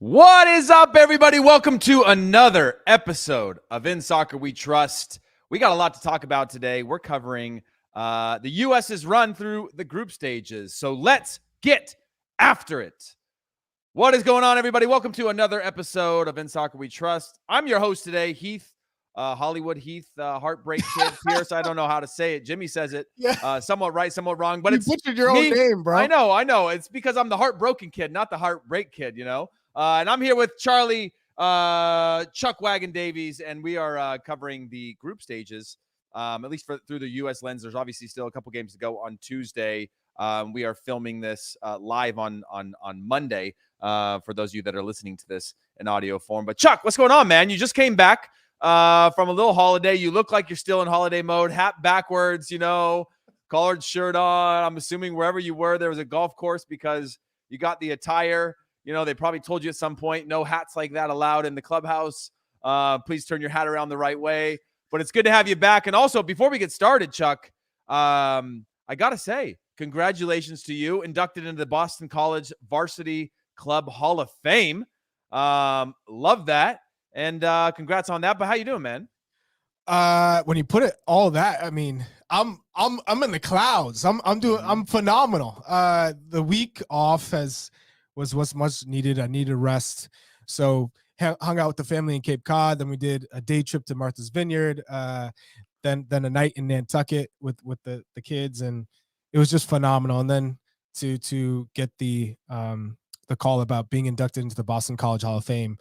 What is up, everybody? Welcome to another episode of In Soccer We Trust. We got a lot to talk about today. We're covering the U.S.'s run through the group stages. So let's get after it. What is going on, everybody? Welcome to another episode of In Soccer We Trust. I'm your host today, Heath, Hollywood Heath, Heartbreak Kid, Pearce. I don't know how to say it. Jimmy says it somewhat right, somewhat wrong. But you it's butchered your own name, bro. I know. It's because I'm the heartbroken kid, not the heartbreak kid, you know? And I'm here with Charlie, Chuck Wagon Davies, and we are covering the group stages, at least through the U.S. lens. There's obviously still a couple games to go on Tuesday. We are filming this live on Monday for those of you that are listening to this in audio form. But Chuck, what's going on, man? You just came back from a little holiday. You look like you're still in holiday mode, hat backwards, collared shirt on. I'm assuming wherever you were, there was a golf course because you got the attire. They probably told you at some point, no hats like that allowed in the clubhouse. Please turn your hat around the right way. But it's good to have you back. And also, before we get started, Chuck, I got to say, congratulations to you. Inducted into the Boston College Varsity Club Hall of Fame. Love that. And congrats on that. But how you doing, man? When you put it all that, I mean, I'm in the clouds. I'm phenomenal. The week off was much needed. I needed rest. So hung out with the family in Cape Cod. Then we did a day trip to Martha's Vineyard. Then a night in Nantucket with the kids, and it was just phenomenal. And then to get the call about being inducted into the Boston College Hall of Fame.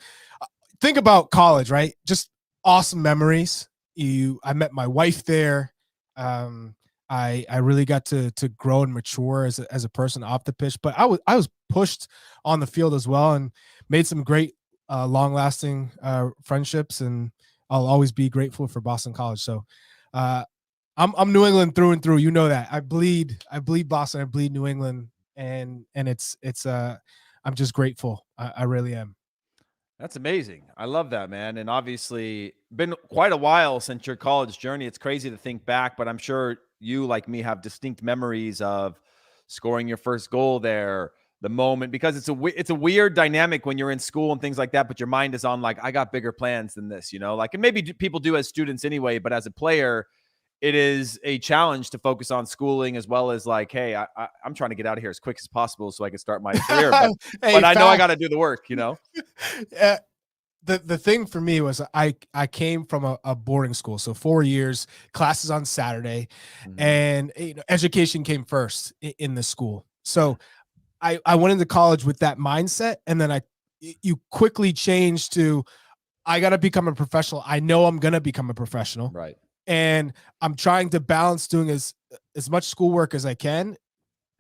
Think about college, right? Just awesome memories. I met my wife there. I really got to grow and mature as a person off the pitch, but I was pushed on the field as well and made some great long-lasting friendships, and I'll always be grateful for Boston College. So I'm New England through and through. You know that. I bleed Boston, I bleed New England, and it's I'm just grateful. I really am. That's amazing. I love that, man. And obviously been quite a while since your college journey. It's crazy to think back, but I'm sure you, like me, have distinct memories of scoring your first goal there, the moment, because it's a weird dynamic when you're in school and things like that, but your mind is on like, I got bigger plans than this, and maybe people do as students anyway, but as a player, it is a challenge to focus on schooling as well as like, hey, I'm trying to get out of here as quick as possible so I can start my career. But, but I know I got to do the work, The thing for me was I came from a boarding school. So 4 years, classes on Saturday, and education came first in the school. So I went into college with that mindset, and then you quickly change to, I got to become a professional. I know I'm going to become a professional. Right. And I'm trying to balance doing as much schoolwork as I can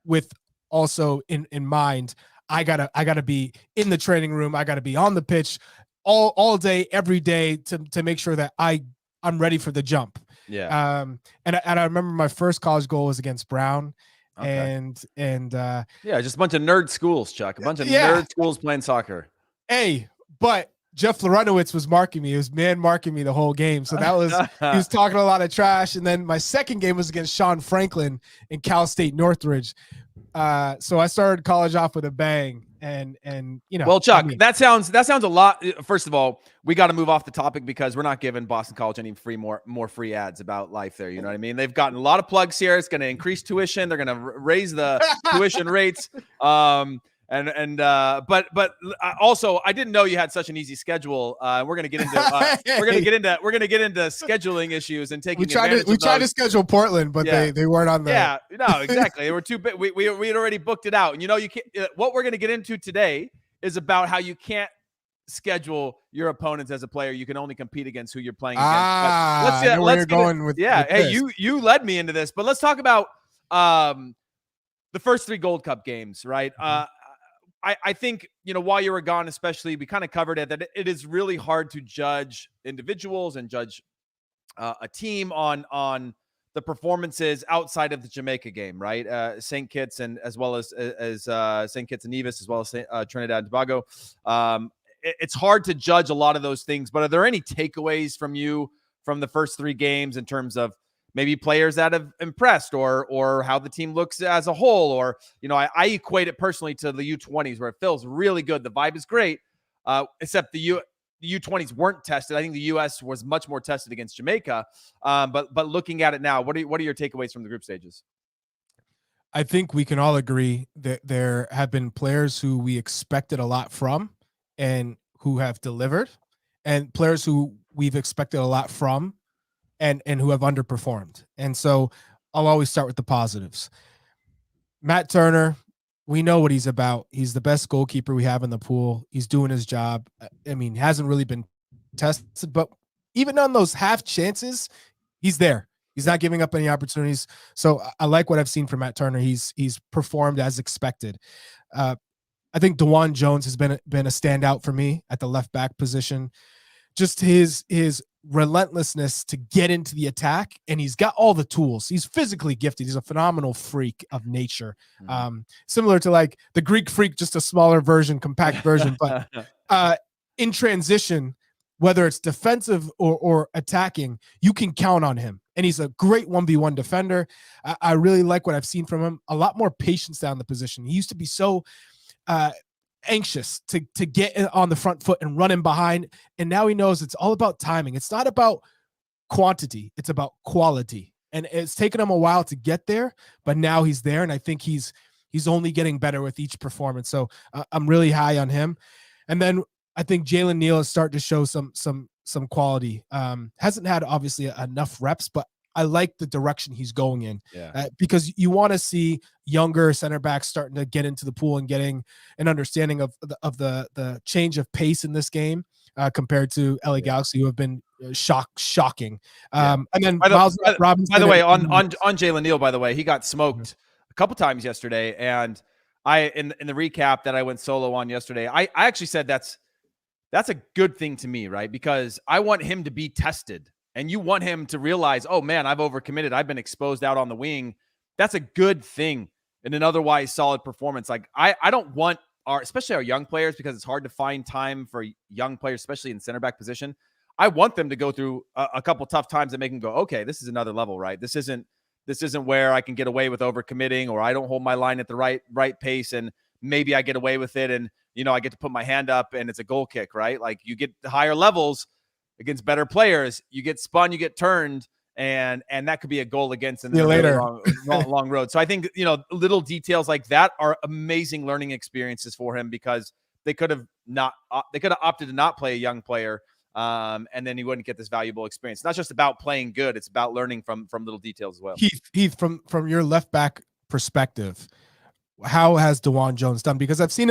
with also in mind, I gotta be in the training room. I gotta be on the pitch all day, every day to make sure that I'm ready for the jump. Yeah. And I remember my first college goal was against Brown. Okay. And just a bunch of nerd schools, Chuck. A bunch of nerd schools playing soccer. Hey, but Jeff Lorenowitz was marking me. He was marking me the whole game. So that was, he was talking a lot of trash. And then my second game was against Sean Franklin in Cal State Northridge. So I started college off with a bang. And well, Chuck, that sounds a lot. First of all, we got to move off the topic because we're not giving Boston College any more free ads about life there. You know what I mean? They've gotten a lot of plugs here. It's going to increase tuition. They're going to raise the tuition rates. But also I didn't know you had such an easy schedule. We're gonna get into scheduling issues and taking. We tried to schedule Portland, but they weren't on the. Yeah, no, exactly. They were too big. We had already booked it out, and you can't. What we're gonna get into today is about how you can't schedule your opponents as a player. You can only compete against who you're playing against. You led me into this, but let's talk about the first 3 Gold Cup games, right? I think, while you were gone, especially, we kind of covered it, that it is really hard to judge individuals and judge a team on the performances outside of the Jamaica game, right? St. Kitts and as well as St. Kitts and Nevis, as well as Trinidad and Tobago. It's hard to judge a lot of those things, but are there any takeaways from you from the first 3 games in terms of maybe players that have impressed or how the team looks as a whole? Or, I equate it personally to the U20s where it feels really good. The vibe is great. except the U20s weren't tested. I think the U.S. was much more tested against Jamaica. But looking at it now, what are your takeaways from the group stages? I think we can all agree that there have been players who we expected a lot from and who have delivered, and players who we've expected a lot from and who have underperformed. And so I'll always start with the positives. Matt Turner, we know what he's about. He's the best goalkeeper we have in the pool. He's doing his job. I mean, hasn't really been tested, but even on those half chances, he's there. He's not giving up any opportunities. So I like what I've seen from Matt Turner. He's performed as expected. I think DeJuan Jones has been a standout for me at the left back position. Just his relentlessness to get into the attack, and he's got all the tools. He's physically gifted. He's a phenomenal freak of nature. Similar to like the Greek freak, just a smaller version, compact version. But in transition, whether it's defensive or attacking, you can count on him. And he's a great 1v1 defender. I really like what I've seen from him. A lot more patience down the position. He used to be so anxious to get on the front foot and run in behind. And now he knows it's all about timing. It's not about quantity. It's about quality. And it's taken him a while to get there, but now he's there. And I think he's only getting better with each performance. So I'm really high on him. And then I think Jalen Neal is starting to show some quality. Hasn't had obviously enough reps, but I like the direction he's going in. Because you want to see younger center backs starting to get into the pool and getting an understanding of the change of pace in this game compared to LA Galaxy, who have been shocking. And then Miles Robinson. By the way, on Jalen Neal, by the way, he got smoked a couple times yesterday, and in the recap that I went solo on yesterday, I actually said that's a good thing to me, right? Because I want him to be tested. And you want him to realize, oh, man, I've overcommitted. I've been exposed out on the wing. That's a good thing in an otherwise solid performance. Like, I don't want especially our young players, because it's hard to find time for young players, especially in center back position. I want them to go through a couple tough times and make them go, okay, this is another level, right? This isn't where I can get away with overcommitting, or I don't hold my line at the right pace, and maybe I get away with it, and I get to put my hand up and it's a goal kick, right? Like, you get the higher levels against better players, you get spun, you get turned, and that could be a goal against in the long road. So I think, little details like that are amazing learning experiences for him, because they could have opted to not play a young player, and then he wouldn't get this valuable experience. It's not just about playing good, it's about learning from little details as well. Heath, from your left back perspective, how has DeJuan Jones done? Because I've seen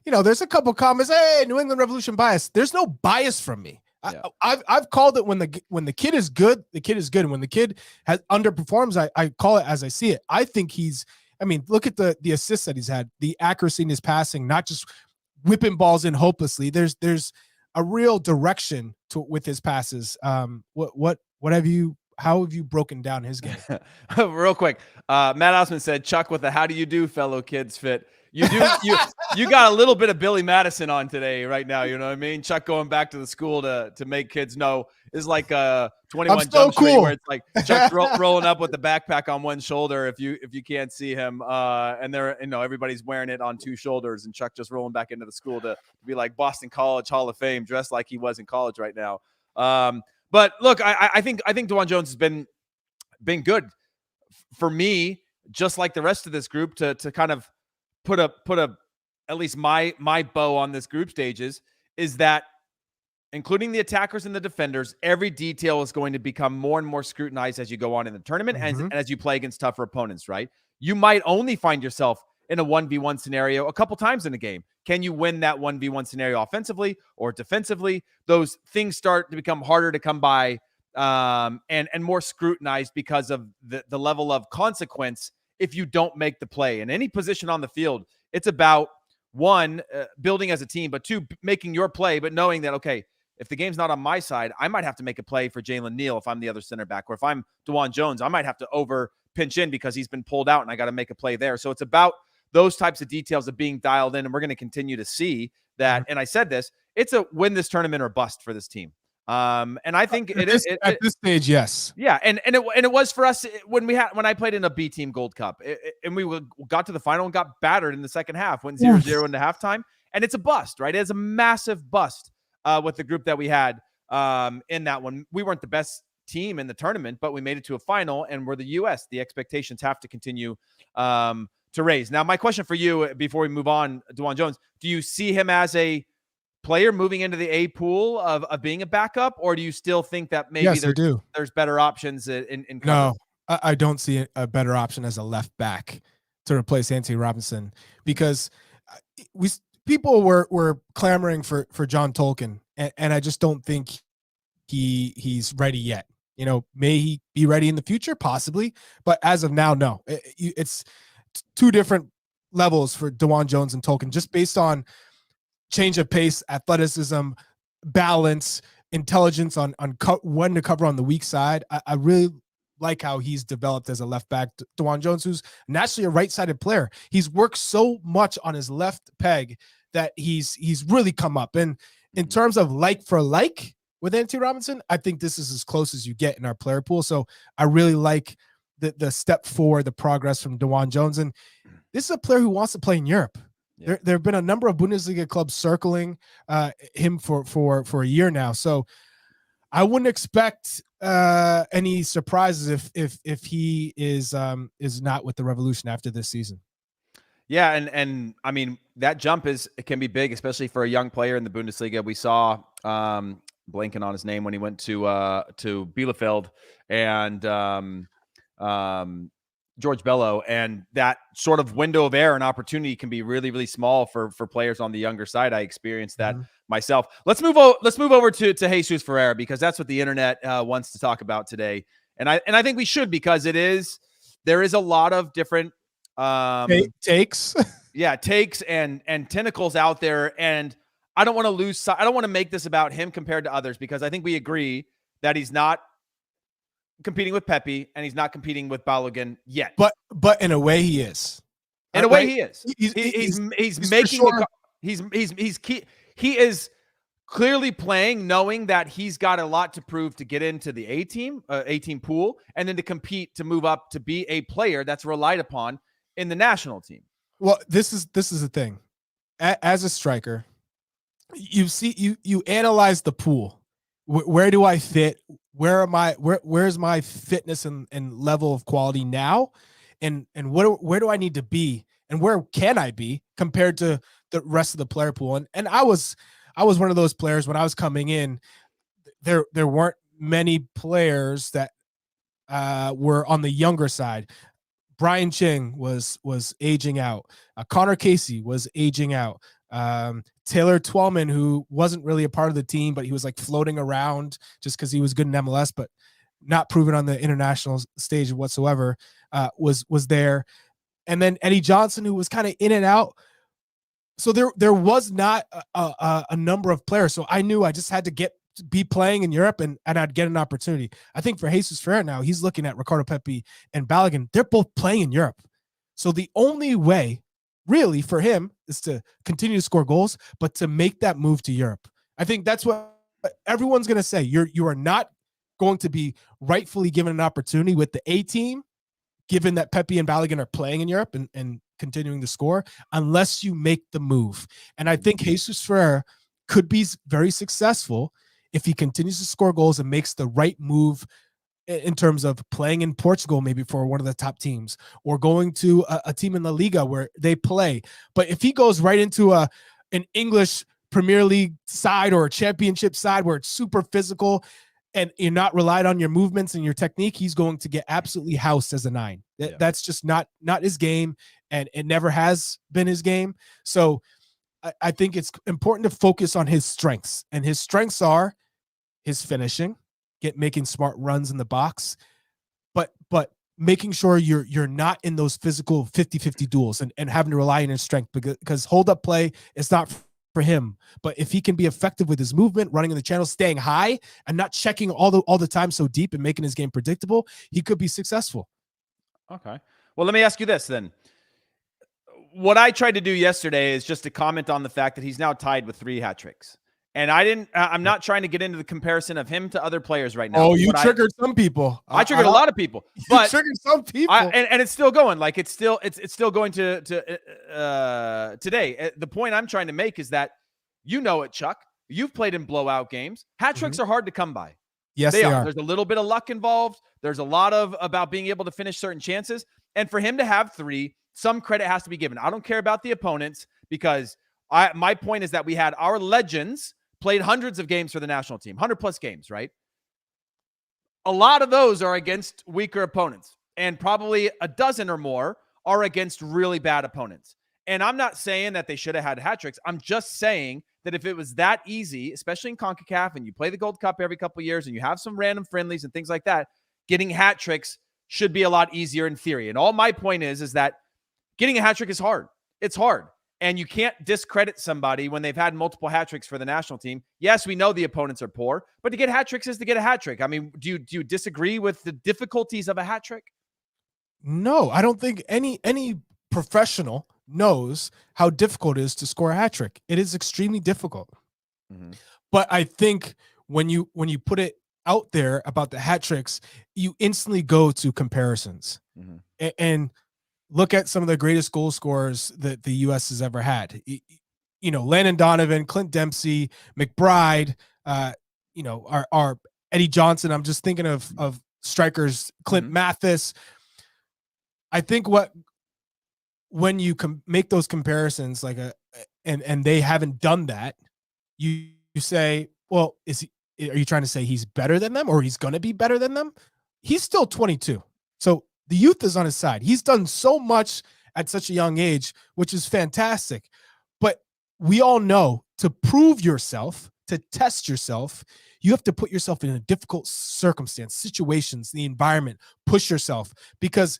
there's a couple comments, hey, New England Revolution bias. There's no bias from me. Yeah. I've called it when the kid is good, the kid is good. And when the kid underperforms, I call it as I see it. I think look at the assists that he's had, the accuracy in his passing, not just whipping balls in hopelessly. There's a real direction with his passes. How have you broken down his game? Real quick. Matt Osman said, Chuck with the how do you do, fellow kids fit. You got a little bit of Billy Madison on today right now, you know what I mean? Chuck going back to the school to make kids know is like a 21 Jump Street, where it's like Chuck rolling up with the backpack on one shoulder if you can't see him, and everybody's wearing it on two shoulders, and Chuck just rolling back into the school to be like Boston College Hall of Fame, dressed like he was in college right now. But look, I think DeJuan Jones has been good for me, just like the rest of this group, to kind of put at least my bow on this group stages, is that including the attackers and the defenders, every detail is going to become more and more scrutinized as you go on in the tournament, and as you play against tougher opponents, right? You might only find yourself in a 1v1 scenario a couple times in a game. Can you win that 1v1 scenario offensively or defensively? Those things start to become harder to come by, and more scrutinized because of the level of consequence if you don't make the play. In any position on the field, it's about, one, building as a team, but two, making your play, but knowing that, okay, if the game's not on my side, I might have to make a play for Jalen Neal if I'm the other center back, or if I'm DeJuan Jones, I might have to over pinch in because he's been pulled out and I got to make a play there. So it's about those types of details of being dialed in, and we're going to continue to see that. And I said this, it's a win this tournament or bust for this team. And I think at this stage, yes. Yeah. And it was for us when I played in a B team Gold Cup, and we got to the final and got battered in the second half, went 0-0 into halftime. and it's a bust, right? It's a massive bust with the group that we had in that one. We weren't the best team in the tournament, but we made it to a final, and we're the U.S. The expectations have to continue to raise. Now, my question for you before we move on, DeJuan Jones, do you see him as a player moving into the A pool of being a backup, or do you still think that maybe there's better options in cover? No, I don't see a better option as a left back to replace Anthony Robinson, because people were clamoring for John Tolkien, and I just don't think he's ready yet. May he be ready in the future? Possibly. But as of now, no. It's two different levels for DeJuan Jones and Tolkien, just based on change of pace, athleticism, balance, intelligence on when to cover on the weak side. I really like how he's developed as a left back. DeJuan Jones, who's naturally a right-sided player, he's worked so much on his left peg that he's really come up. And in terms of like for like, with Anthony Robinson, I think this is as close as you get in our player pool. So I really like the step forward, the progress from DeJuan Jones. And this is a player who wants to play in Europe. Yeah. There have been a number of Bundesliga clubs circling him for a year now. So I wouldn't expect any surprises if he is not with the Revolution after this season. Yeah, and I mean, that jump can be big, especially for a young player in the Bundesliga. We saw blanking on his name when he went to Bielefeld and George Bello, and that sort of window of air and opportunity can be really, really small for players on the younger side. I experienced that myself. Let's move over to Jesus Ferreira, because that's what the internet wants to talk about today, and I think we should, because there is a lot of different takes takes and tentacles out there, and I don't want to lose. I don't want to make this about him compared to others, because I think we agree that he's not competing with Pepe and he's not competing with Balogun yet. But in a way, he is. In a way, he is. He's making sure. He is clearly playing, knowing that he's got a lot to prove to get into the A team pool, and then to compete to move up to be a player that's relied upon in the national team. Well, this is the thing. As a striker, you analyze the pool. Where do I fit? Where's my fitness and level of quality now? And where do I need to be? And where can I be compared to the rest of the player pool? And I was one of those players when I was coming in. There weren't many players that were on the younger side. Brian Ching was aging out. Connor Casey was aging out. Taylor Twellman, who wasn't really a part of the team, but he was like floating around just because he was good in MLS, but not proven on the international stage whatsoever, was there. And then Eddie Johnson, who was kind of in and out. So there was not a number of players. So I knew I just had to be playing in Europe and I'd get an opportunity. I think for Jesus Ferreira now, he's looking at Ricardo Pepi and Balogun. They're both playing in Europe. So the only way really for him is to continue to score goals, but to make that move to Europe. I think that's what everyone's going to say. You are not going to be rightfully given an opportunity with the A team, given that Pepi and Balogun are playing in Europe and continuing to score, unless you make the move. And I think Jesus Ferreira could be very successful if he continues to score goals and makes the right move in terms of playing in Portugal, maybe for one of the top teams, or going to a team in La Liga where they play. But if he goes right into an English Premier League side or a championship side where it's super physical and you're not relied on your movements and your technique, he's going to get absolutely housed as a 9. That's just not his game, and it never has been his game. So I think it's important to focus on his strengths, and his strengths are his finishing, making smart runs in the box, but making sure you're not in those physical 50-50 duels and having to rely on his strength, because hold up play is not for him. But if he can be effective with his movement, running in the channel, staying high, and not checking all the time so deep and making his game predictable, he could be successful. Okay. Well, let me ask you this then. What I tried to do yesterday is just to comment on the fact that he's now tied with 3 hat tricks. And I'm not trying to get into the comparison of him to other players right now. Oh, you triggered some people. I triggered a lot of people, but you triggered some people. And it's still going. Like it's still going to today. The point I'm trying to make is that it, Chuck. You've played in blowout games. Hat tricks are hard to come by. Yes, they are. There's a little bit of luck involved. There's a lot about being able to finish certain chances. And for him to have 3, some credit has to be given. I don't care about the opponents because my point is that we had our legends played hundreds of games for the national team, 100+ games, right? A lot of those are against weaker opponents, and probably a dozen or more are against really bad opponents. And I'm not saying that they should have had hat tricks. I'm just saying that if it was that easy, especially in CONCACAF, and you play the Gold Cup every couple of years and you have some random friendlies and things like that, getting hat tricks should be a lot easier in theory. And all my point is that getting a hat trick is hard. It's hard. And you can't discredit somebody when they've had multiple hat tricks for the national team. Yes, we know the opponents are poor, but to get hat tricks is to get a hat trick. I mean, do you disagree with the difficulties of a hat trick? No, I don't think any professional knows how difficult it is to score a hat trick. It is extremely difficult. Mm-hmm. But I think when you put it out there about the hat tricks, you instantly go to comparisons. Mm-hmm. And look at some of the greatest goal scorers that the U.S. has ever had. Landon Donovan, Clint Dempsey, McBride, our Eddie Johnson. I'm just thinking of strikers, Clint Mathis. I think when you make those comparisons, and they haven't done that, you say, well, are you trying to say he's better than them or he's going to be better than them? He's still 22. So the youth is on his side. He's done so much at such a young age, which is fantastic. But we all know to prove yourself, to test yourself, you have to put yourself in a difficult circumstance, situations, the environment, push yourself, because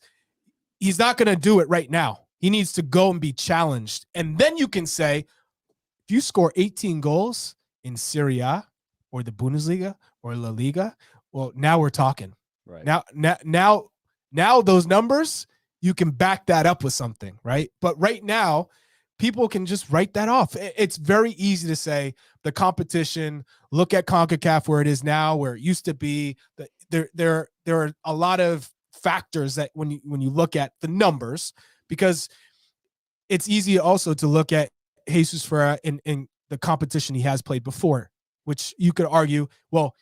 he's not going to do it right now. He needs to go and be challenged. And then you can say, if you score 18 goals in Serie A or the Bundesliga or La Liga, well, now we're talking. Right. Now those numbers, you can back that up with something, right? But right now, people can just write that off. It's very easy to say the competition, look at CONCACAF where it is now, where it used to be. There are a lot of factors that when you look at the numbers, because it's easy also to look at Jesus Ferreira in the competition he has played before, which you could argue, well,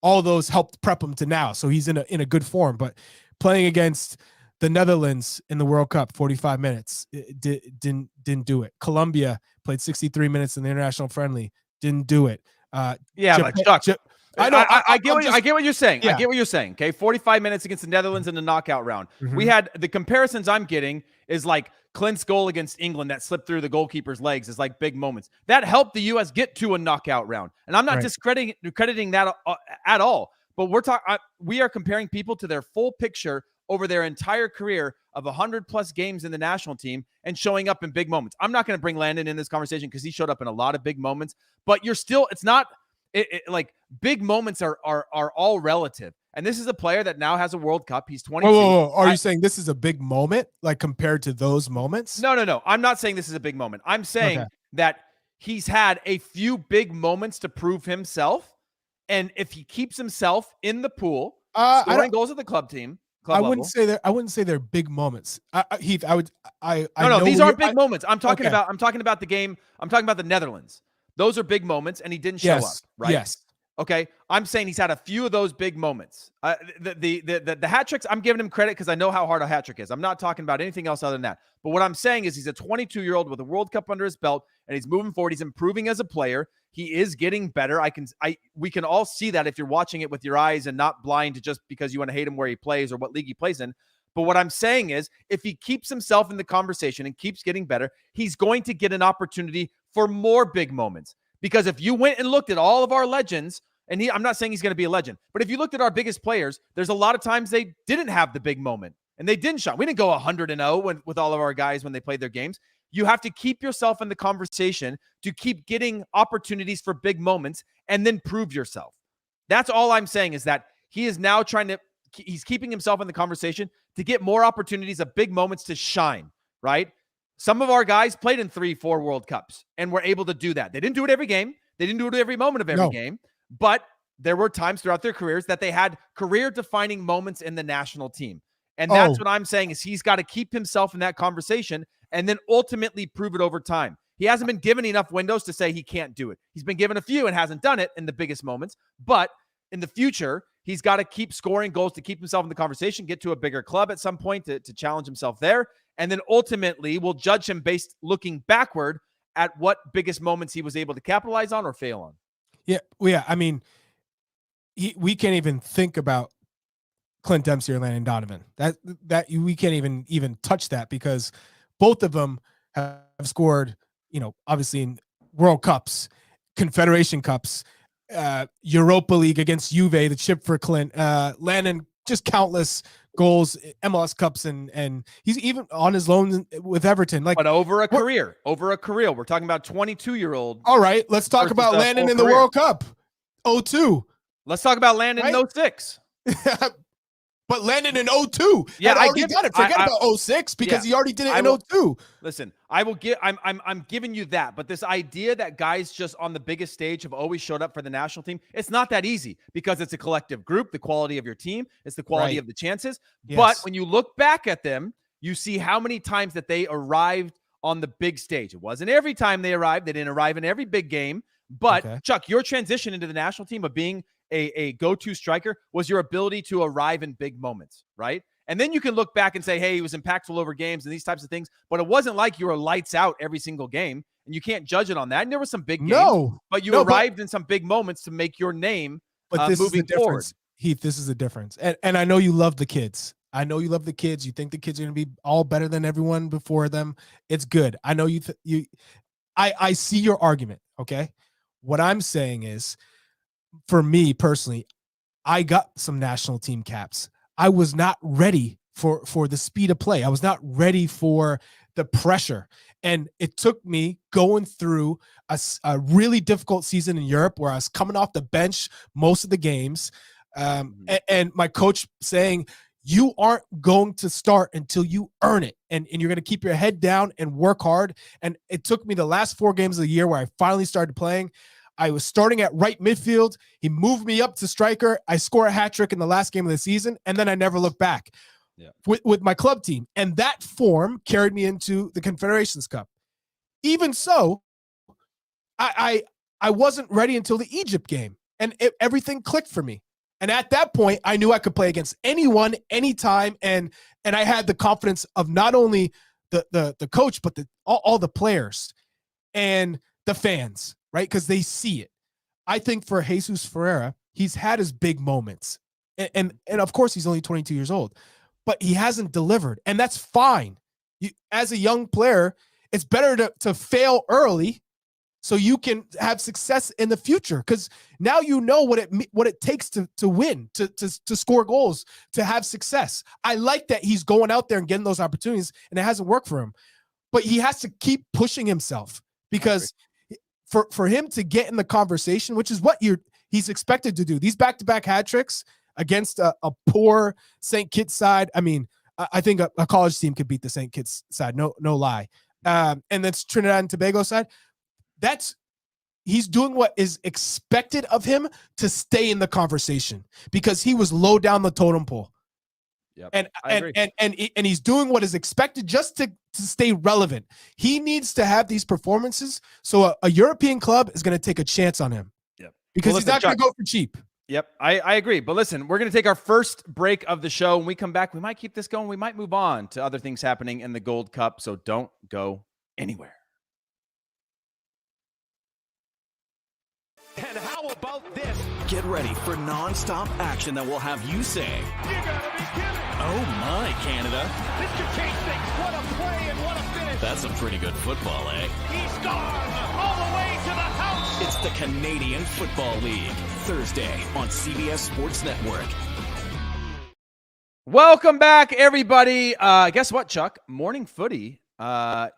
all those helped prep him to now. So he's in a good form, but playing against the Netherlands in the World Cup, 45 minutes, didn't do it. Colombia played 63 minutes in the international friendly, didn't do it. Japan, but Chuck, I get what you're saying. Yeah. I get what you're saying. Okay, 45 minutes against the Netherlands in the knockout round. Mm-hmm. We had the comparisons I'm getting is like Clint's goal against England that slipped through the goalkeeper's legs is like big moments that helped the U.S. get to a knockout round. And I'm not discrediting that at all. But we are comparing people to their full picture over their entire career of 100+ games in the national team and showing up in big moments. I'm not going to bring Landon in this conversation because he showed up in a lot of big moments. But it's not like big moments are all relative. And this is a player that now has a World Cup. He's 22. Whoa. Are you saying this is a big moment, like compared to those moments? No. I'm not saying this is a big moment. I'm saying that he's had a few big moments to prove himself. And if he keeps himself in the pool, scoring goals at the club team, I wouldn't say they're big moments. Heath, these aren't big moments. I'm talking about the game. I'm talking about the Netherlands. Those are big moments, and he didn't show up, right? Yes. Okay. I'm saying he's had a few of those big moments. The hat tricks, I'm giving him credit because I know how hard a hat trick is. I'm not talking about anything else other than that. But what I'm saying is he's a 22-year-old with a World Cup under his belt, and he's moving forward. He's improving as a player. He is getting better. We can all see that if you're watching it with your eyes and not blind to just because you want to hate him where he plays or what league he plays in. But what I'm saying is if he keeps himself in the conversation and keeps getting better, he's going to get an opportunity for more big moments. Because if you went and looked at all of our legends, and I'm not saying he's going to be a legend, but if you looked at our biggest players, there's a lot of times they didn't have the big moment and they didn't shine. We didn't go 100-0 with all of our guys when they played their games. You have to keep yourself in the conversation to keep getting opportunities for big moments and then prove yourself. That's all I'm saying is that he is now he's keeping himself in the conversation to get more opportunities of big moments to shine, right? Some of our guys played in 3-4 World Cups and were able to do that. They didn't do it every game. They didn't do it every moment of every game, but there were times throughout their careers that they had career-defining moments in the national team. And that's what I'm saying is he's got to keep himself in that conversation and then ultimately prove it over time. He hasn't been given enough windows to say he can't do it. He's been given a few and hasn't done it in the biggest moments. But in the future, he's got to keep scoring goals to keep himself in the conversation, get to a bigger club at some point to challenge himself there. And then ultimately, we'll judge him based looking backward at what biggest moments he was able to capitalize on or fail on. Yeah. I mean, we can't even think about Clint Dempsey or Landon Donovan. That we can't even touch that because both of them have scored, obviously in World Cups, Confederation Cups, Europa League against Juve, the chip for Clint. Landon, just countless goals, MLS Cups, and he's even on his loan with Everton. But over a career, we're talking about 22-year-old. All right, let's talk about Landon in the World Cup, 2002. Let's talk about Landon in 2006. But Landon in 2002. Yeah, I already done it. Forget about 2006 because he already did it in 2002. Listen, I'm giving you that. But this idea that guys just on the biggest stage have always showed up for the national team, it's not that easy because it's a collective group, the quality of your team, it's the quality of the chances. Yes. But when you look back at them, you see how many times that they arrived on the big stage. It wasn't every time they arrived. They didn't arrive in every big game. But Chuck, your transition into the national team of being a go-to striker was your ability to arrive in big moments, right? And then you can look back and say, hey, he was impactful over games and these types of things, but it wasn't like you were lights out every single game, and you can't judge it on that. And there were some big games, but you arrived in some big moments to make your name moving forward. Heath, this is the difference. And I know you love the kids. I know you love the kids. You think the kids are going to be all better than everyone before them. It's good. I know I see your argument, okay? What I'm saying is, for me personally, I got some national team caps. I was not ready for the speed of play. I was not ready for the pressure. And it took me going through a really difficult season in Europe where I was coming off the bench most of the games. And my coach saying, you aren't going to start until you earn it. And you're going to keep your head down and work hard. And it took me the last 4 games of the year where I finally started playing. I was starting at right midfield. He moved me up to striker. I score a hat trick in the last game of the season, and then I never looked back with my club team. And that form carried me into the Confederations Cup. Even so, I wasn't ready until the Egypt game, and everything clicked for me. And at that point, I knew I could play against anyone, anytime, and I had the confidence of not only the coach, but all the players and the fans. Right? Because they see it. I think for Jesus Ferreira, he's had his big moments. And of course, he's only 22 years old. But he hasn't delivered. And that's fine. As a young player, it's better to fail early so you can have success in the future. Because now you know what it takes to win, to score goals, to have success. I like that he's going out there and getting those opportunities, and it hasn't worked for him. But he has to keep pushing himself because for him to get in the conversation, which is what he's expected to do. These back-to-back hat tricks against a poor St. Kitts side. I mean, I think a college team could beat the St. Kitts side. No lie. And that's Trinidad and Tobago side. He's doing what is expected of him to stay in the conversation because he was low down the totem pole. Yep, and he's doing what is expected just to stay relevant. He needs to have these performances, so a European club is going to take a chance on him. Yep. Because he's not going to go for cheap. Yep, I agree. But listen, we're going to take our first break of the show. When we come back, we might keep this going. We might move on to other things happening in the Gold Cup, so don't go anywhere. And how about this? Get ready for non-stop action that will have you saying, "You gotta be kidding!" Oh my, Canada! This could change things. What a play and what a finish! That's some pretty good football, eh? He's gone all the way to the house. It's the Canadian Football League, Thursday on CBS Sports Network. Welcome back, everybody. Guess what, Chuck? Morning Footy,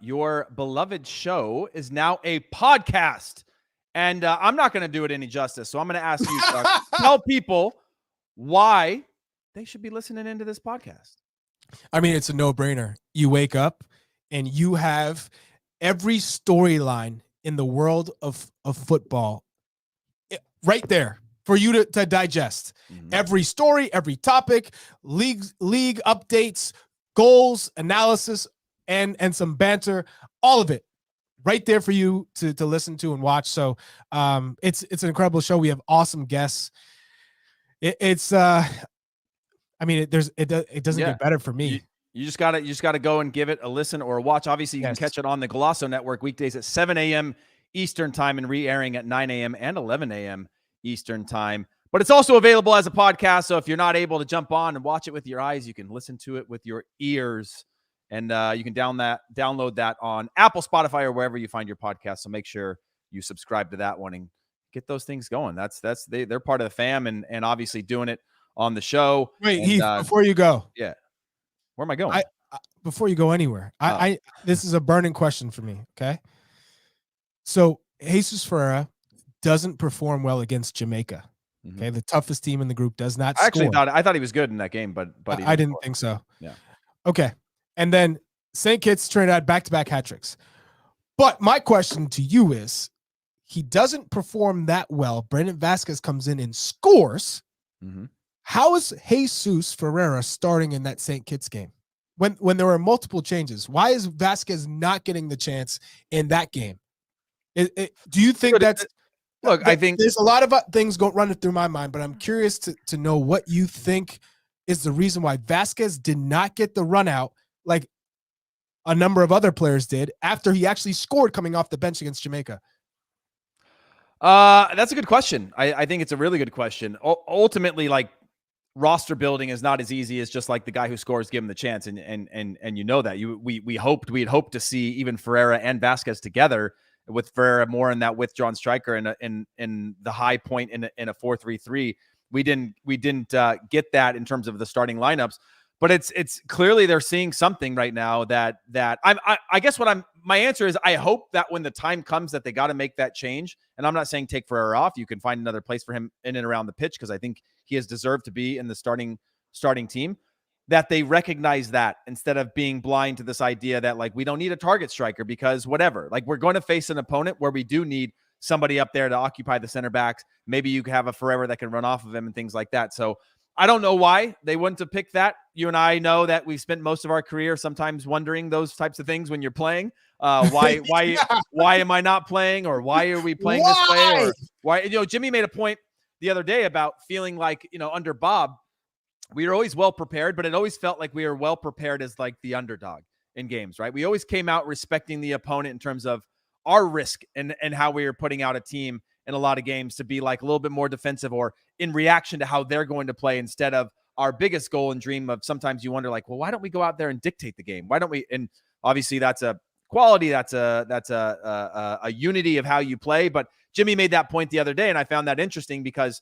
your beloved show, is now a podcast. And I'm not going to do it any justice. So I'm going to ask you, Chuck, tell people why they should be listening into this podcast. I mean, it's a no-brainer. You wake up and you have every storyline in the world of football right there for you to digest. Every story, every topic, league updates, goals, analysis, and some banter, all of it right there for you to listen to and watch. So it's an incredible show. We have awesome guests. It doesn't get better for me. You just gotta go and give it a listen or a watch. Obviously, you can catch it on the Golasso Network weekdays at 7 a.m. Eastern time and re-airing at 9 a.m. and 11 a.m. Eastern time. But it's also available as a podcast. So if you're not able to jump on and watch it with your eyes, you can listen to it with your ears. And you can download that on Apple, Spotify, or wherever you find your podcast. So make sure you subscribe to that one and get those things going. They're part of the fam and obviously doing it on the show. Wait, Heath, before you go. Yeah. Where am I going? Before you go anywhere, this is a burning question for me. Okay. So Jesus Ferreira doesn't perform well against Jamaica. Okay. The toughest team in the group does not score. I thought he was good in that game, but I didn't think so. Yeah. Okay. And then St. Kitts, Trinidad, back-to-back hat tricks. But my question to you is, he doesn't perform that well. Brandon Vazquez comes in and scores. How is Jesus Ferreira starting in that St. Kitts game when there were multiple changes? Why is Vazquez not getting the chance in that game? Do you think that's – look, I think there's a lot of things running through my mind, but I'm curious to know what you think is the reason why Vazquez did not get the run out like a number of other players did after he actually scored coming off the bench against Jamaica. That's a good question. I think it's a really good question. Ultimately, like, roster building is not as easy as just like the guy who scores, give him the chance. And you know that we had hoped to see even Ferreira and Vazquez together, with Ferreira more in that withdrawn striker in the high point in a 4-3-3. We didn't get that in terms of the starting lineups. But it's clearly they're seeing something right now that I guess my answer is I hope that when the time comes that they got to make that change, and I'm not saying take Ferreira off, you can find another place for him in and around the pitch because I think he has deserved to be in the starting team, that they recognize that instead of being blind to this idea that like we don't need a target striker because whatever, like we're going to face an opponent where we do need somebody up there to occupy the center backs. Maybe you could have a Ferreira that can run off of him and things like that. So I don't know why they wouldn't have picked that. You and I know that we've spent most of our career sometimes wondering those types of things when you're playing. Why am I not playing, or why are we playing this way? Or why, Jimmy made a point the other day about feeling like, under Bob, we were always well prepared, but it always felt like we were well prepared as like the underdog in games, right? We always came out respecting the opponent in terms of our risk and how we were putting out a team in a lot of games to be like a little bit more defensive or in reaction to how they're going to play instead of our biggest goal and dream of sometimes you wonder like, well, why don't we go out there and dictate the game? Why don't we? And obviously that's a quality. That's a unity of how you play. But Jimmy made that point the other day. And I found that interesting because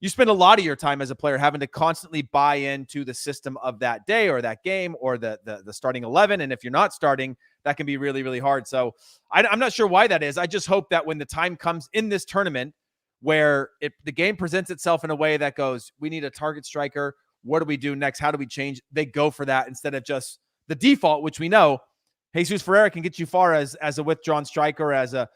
you spend a lot of your time as a player having to constantly buy into the system of that day or that game or the starting 11. And if you're not starting, that can be really, really hard. So I'm not sure why that is. I just hope that when the time comes in this tournament where the game presents itself in a way that goes, we need a target striker. What do we do next? How do we change? They go for that instead of just the default, which we know Jesus Ferreira can get you far as a withdrawn striker, as a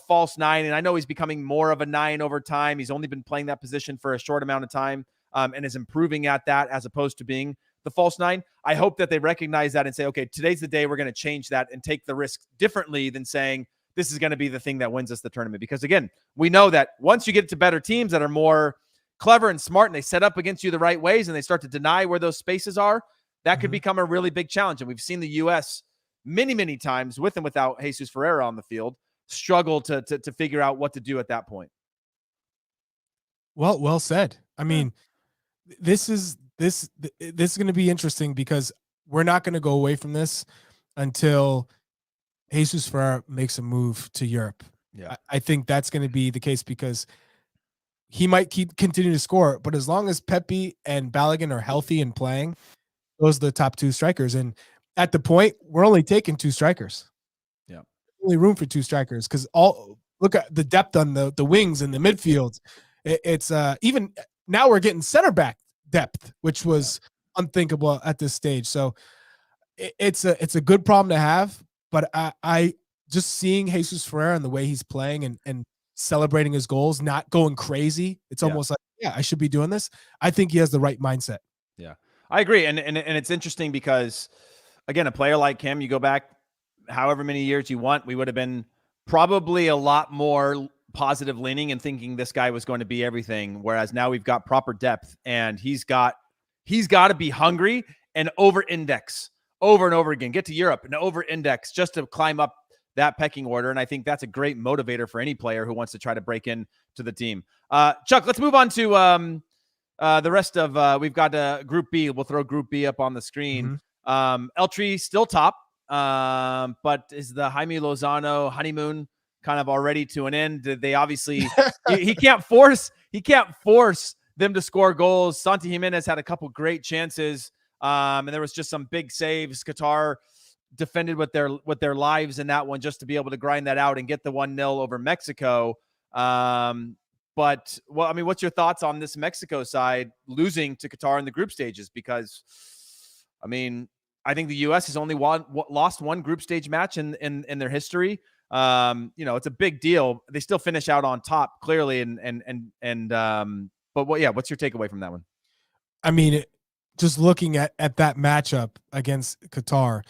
false 9. And I know he's becoming more of a 9 over time. He's only been playing that position for a short amount of time and is improving at that as opposed to being the false 9. I hope that they recognize that and say, okay, today's the day we're going to change that and take the risk differently than saying this is going to be the thing that wins us the tournament. Because again, we know that once you get to better teams that are more clever and smart and they set up against you the right ways and they start to deny where those spaces are, that could become a really big challenge. And we've seen the U.S. many, many times with and without Jesus Ferreira on the field struggle to figure out what to do at that point. Well said. I mean, this is going to be interesting because we're not going to go away from this until Jesus Ferreira makes a move to Europe. Yeah, I think that's going to be the case because he might continue to score, but as long as Pepe and Balogun are healthy and playing, those are the top 2 strikers. And at the point, we're only taking 2 strikers. Yeah, only room for 2 strikers because look at the depth on the wings and the midfield. It's even now we're getting center back depth, which was unthinkable at this stage. So it's a good problem to have. But I just seeing Jesus Ferreira and the way he's playing and celebrating his goals, not going crazy. It's almost like, yeah, I should be doing this. I think he has the right mindset. Yeah, I agree. And it's interesting because, again, a player like him, you go back however many years you want, we would have been probably a lot more positive leaning and thinking this guy was going to be everything. Whereas now we've got proper depth, and he's got to be hungry and over-index over and over again, get to Europe and over-index just to climb up that pecking order. And I think that's a great motivator for any player who wants to try to break in to the team. Chuck, let's move on to the rest of, we've got Group B. We'll throw Group B up on the screen. Eltree still top, but is the Jaime Lozano honeymoon kind of already to an end? They obviously, he can't force them to score goals. Santi Jimenez had a couple great chances, and there was just some big saves. Qatar defended with their lives in that one just to be able to grind that out and get the 1-0 over Mexico. But, well, I mean, what's your thoughts on this Mexico side losing to Qatar in the group stages? Because, I mean, I think the U.S. has only lost one group stage match in their history. It's a big deal. They still finish out on top, clearly. But what's your takeaway from that one? I mean, just looking at that matchup against Qatar,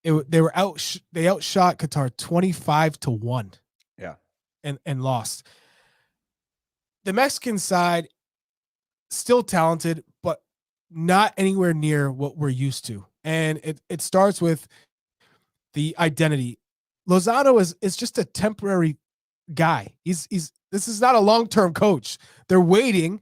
they outshot Qatar 25-1. Yeah. And lost. The Mexican side, still talented, but not anywhere near what we're used to. And it starts with the identity. Lozano is just a temporary guy. This is not a long-term coach. They're waiting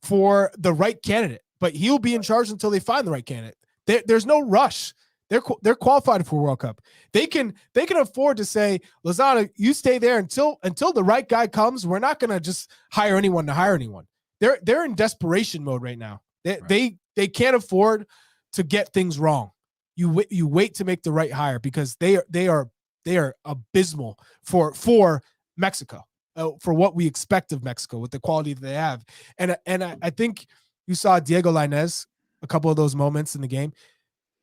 for the right candidate, but he'll be in charge until they find the right candidate. There's no rush. They're qualified for World Cup. They can afford to say, Lozano, you stay there until the right guy comes. We're not going to just hire anyone to hire anyone. They're in desperation mode right now. They can't afford to get things wrong. You wait to make the right hire, because they are abysmal for Mexico, for what we expect of Mexico with the quality that they have. And I think you saw Diego Lainez, a couple of those moments in the game.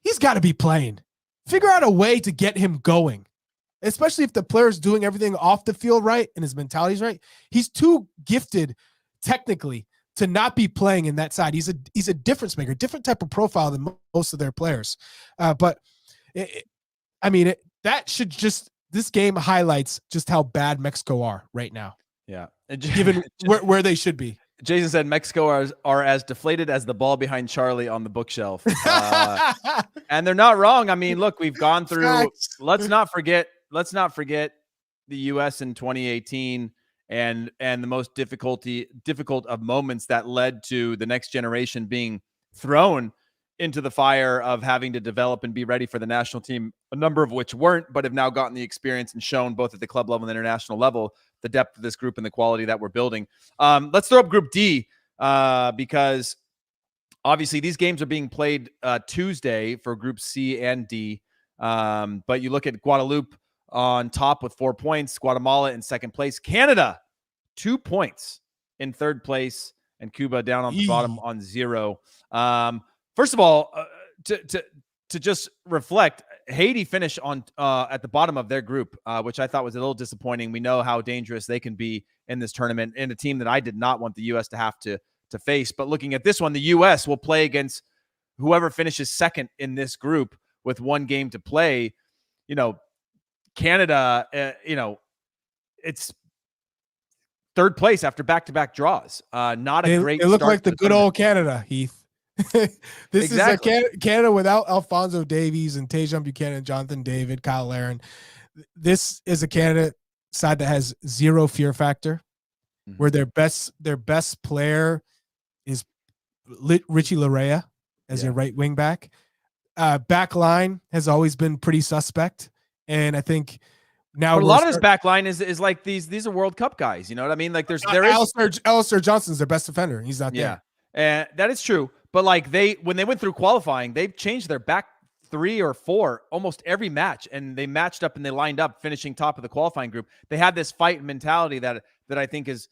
He's got to be playing. Figure out a way to get him going, especially if the player's doing everything off the field right and his mentality's right. He's too gifted technically to not be playing in that side. He's a difference maker, different type of profile than most of their players. But this game highlights just how bad Mexico are right now. Yeah. Given where they should be. Jason said Mexico are as deflated as the ball behind Charlie on the bookshelf. And they're not wrong. I mean, look, we've gone through, let's not forget the US in 2018 and the most difficult of moments that led to the next generation being thrown into the fire of having to develop and be ready for the national team, a number of which weren't, but have now gotten the experience and shown both at the club level and the international level the depth of this group and the quality that we're building. Let's throw up Group D, because obviously these games are being played Tuesday for Group C and D. But you look at Guadeloupe on top with 4 points, Guatemala in second place, Canada 2 points in third place, and Cuba down on the bottom on 0. First of all, to just reflect, Haiti finished on at the bottom of their group, which I thought was a little disappointing. We know how dangerous they can be in this tournament, in a team that I did not want the U.S. to have to face. But looking at this one, the U.S. will play against whoever finishes second in this group with one game to play. Canada, it's third place after back-to-back draws. Not a great. It looked like the good old Canada, Heath. This exactly. is Canada without Alphonso Davies and Tejan Buchanan, Jonathan David, Kyle Aaron. This is a Canada side that has zero fear factor, where their best player is Richie Larea as your right wing back. Back line has always been pretty suspect, and I think now a lot of this back line is like these are World Cup guys. You know what I mean? Like there is Alistair Johnson's their best defender. He's not there. And that is true. But like when they went through qualifying, they've changed their back 3 or 4 almost every match, and they matched up and they lined up, finishing top of the qualifying group. They had this fight mentality that I think is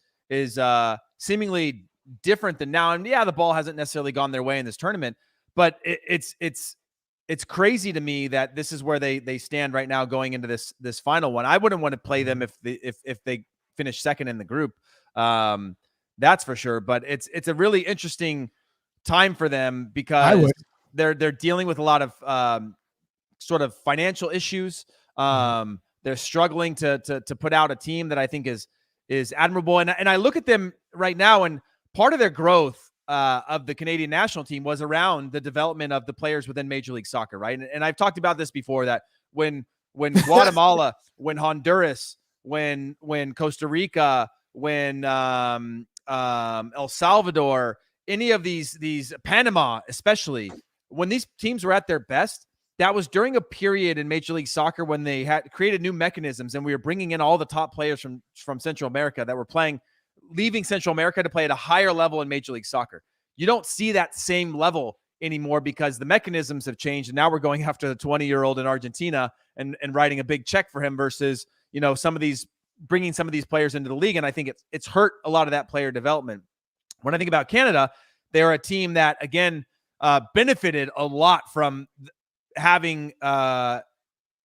seemingly different than now. And yeah, the ball hasn't necessarily gone their way in this tournament, but it's crazy to me that this is where they stand right now going into this final one. I wouldn't want to play them if they finish second in the group. That's for sure. But it's a really interesting time for them because they're dealing with a lot of sort of financial issues. They're struggling to put out a team that I think is admirable. And I look at them right now, and part of their growth of the Canadian national team was around the development of the players within Major League Soccer, right? And I've talked about this before, that when Guatemala, when Honduras, when Costa Rica, when El Salvador, any of these Panama especially, when these teams were at their best, that was during a period in Major League Soccer when they had created new mechanisms, and we were bringing in all the top players from Central America that were leaving Central America to play at a higher level in Major League Soccer. You don't see that same level anymore because the mechanisms have changed, and now we're going after the 20-year-old in Argentina and writing a big check for him versus, bringing some of these players into the league. And I think it's hurt a lot of that player development. When I think about Canada, they're a team that, again, benefited a lot from having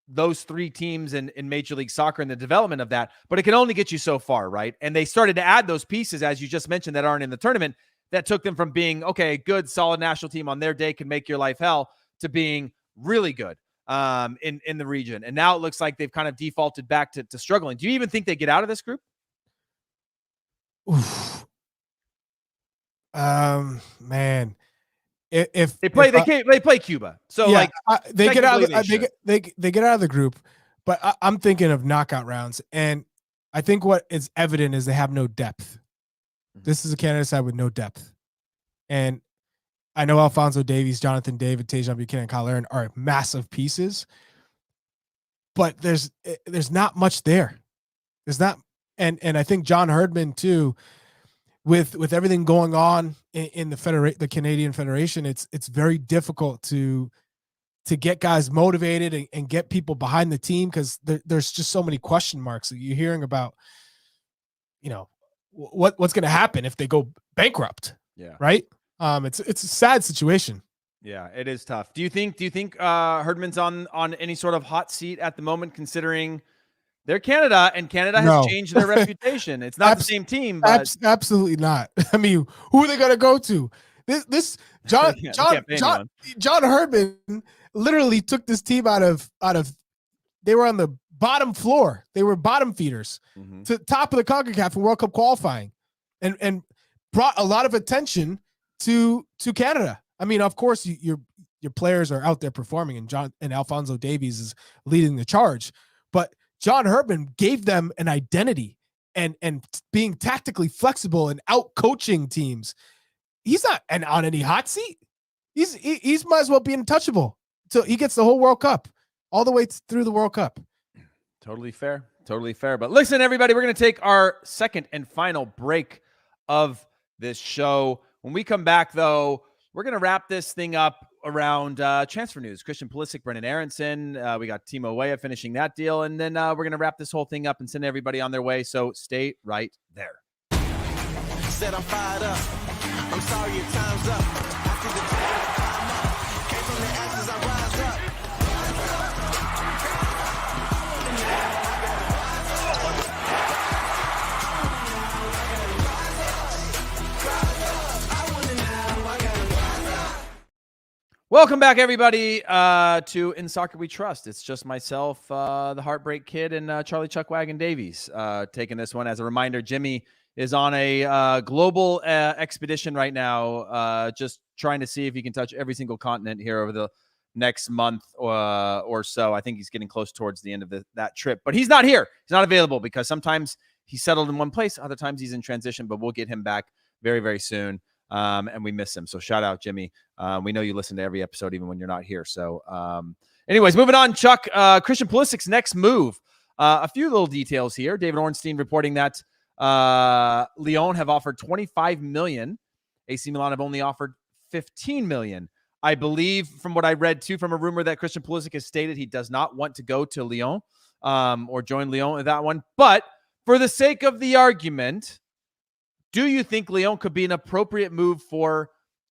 those three teams in Major League Soccer and the development of that, but it can only get you so far, right? And they started to add those pieces, as you just mentioned, that aren't in the tournament, that took them from being, okay, good, solid national team on their day can make your life hell, to being really good in the region. And now it looks like they've kind of defaulted back to struggling. Do you even think they get out of this group? Oof. Man. If they play Cuba, so yeah, they get out. They get out of the group, but I'm thinking of knockout rounds, and I think what is evident is they have no depth. This is a Canada side with no depth, and I know Alphonso Davies, Jonathan David, Tajon Buchanan, and Kyle Aaron are massive pieces, but there's not much there. There's not, and I think John Herdman too. With everything going on in the Canadian Federation, it's very difficult to get guys motivated and get people behind the team, because there's just so many question marks. You're hearing about, what's going to happen if they go bankrupt. Yeah. Right. It's a sad situation. Yeah, it is tough. Do you think Herdman's on any sort of hot seat at the moment, considering they're Canada, and Canada has changed their reputation? It's not the same team, but absolutely not. I mean, who are they going to go to? This John Herdman literally took this team out of. They were on the bottom floor. They were bottom feeders to top of the CONCACAF in World Cup qualifying, and brought a lot of attention to Canada. I mean, of course, your players are out there performing, and Alphonso Davies is leading the charge, but John Herdman gave them an identity and being tactically flexible and out coaching teams. He's not on any hot seat. He's might as well be untouchable. So he gets the whole World Cup, all the way through the World Cup. Totally fair. But listen, everybody, we're going to take our second and final break of this show. When we come back, though, we're going to wrap this thing up around transfer news. Christian Pulisic, Brenden Aaronson. We got Timo Weah finishing that deal. And then we're going to wrap this whole thing up and send everybody on their way. So stay right there. Said I'm fired up. I'm sorry your time's up. After the time, came from the ashes, I rise up. Welcome back, everybody, to In Soccer We Trust. It's just myself, the Heartbreak Kid, and Charlie Chuck Wagon Davies taking this one. As a reminder, Jimmy is on a global expedition right now, just trying to see if he can touch every single continent here over the next month or so. I think he's getting close towards the end of that trip. But he's not here. He's not available because sometimes he's settled in one place. Other times he's in transition, but we'll get him back very, very soon. And we miss him. So shout out, Jimmy. We know you listen to every episode, even when you're not here. So anyways, moving on, Chuck, Christian Pulisic's next move. A few little details here. David Ornstein reporting that Lyon have offered $25 million. AC Milan have only offered $15 million. I believe from what I read too, from a rumor that Christian Pulisic has stated he does not want to go to Lyon or join Lyon with that one. But for the sake of the argument, do you think Lyon could be an appropriate move for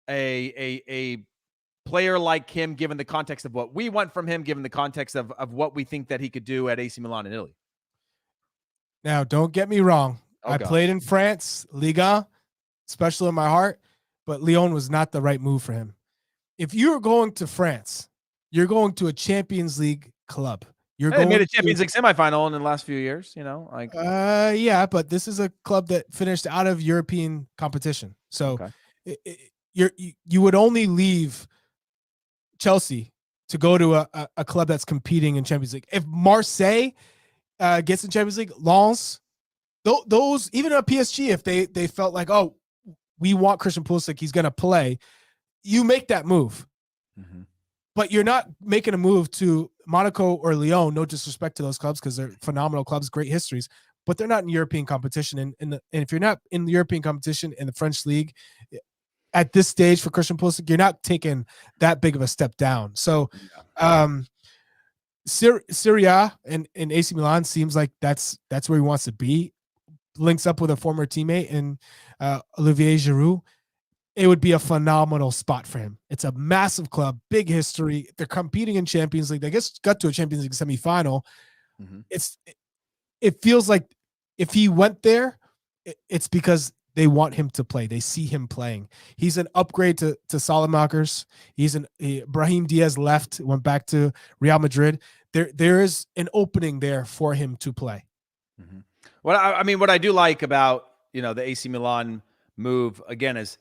a player like him, given the context of what we want from him, given the context of what we think that he could do at AC Milan in Italy? Now, don't get me wrong. Oh, I gosh. played in France, Liga, special in my heart, but Lyon was not the right move for him. If you're going to France, you're going to a Champions League club. You're They going made a Champions League semifinal in the last few years, like yeah, but this is a club that finished out of European competition. So okay. you would only leave Chelsea to go to a club that's competing in Champions League. If Marseille gets in Champions League, Lens, those even a PSG, if they felt like, oh, we want Christian Pulisic, he's going to play, you make that move. Mm-hmm. But you're not making a move to Monaco or Lyon. No disrespect to those clubs because they're phenomenal clubs, great histories, but they're not in European competition. And if you're not in the European competition in the French league at this stage for Christian Pulisic, you're not taking that big of a step down. So, Serie A and AC Milan seems like that's where he wants to be. Links up with a former teammate in Olivier Giroud. It would be a phenomenal spot for him. It's a massive club, big history. They're competing in Champions League. They just got to a Champions League semifinal. Mm-hmm. It feels like if he went there, it's because they want him to play. They see him playing. He's an upgrade to Salamakers. Brahim Diaz left, went back to Real Madrid. There is an opening there for him to play. Mm-hmm. What I do like about the AC Milan move again is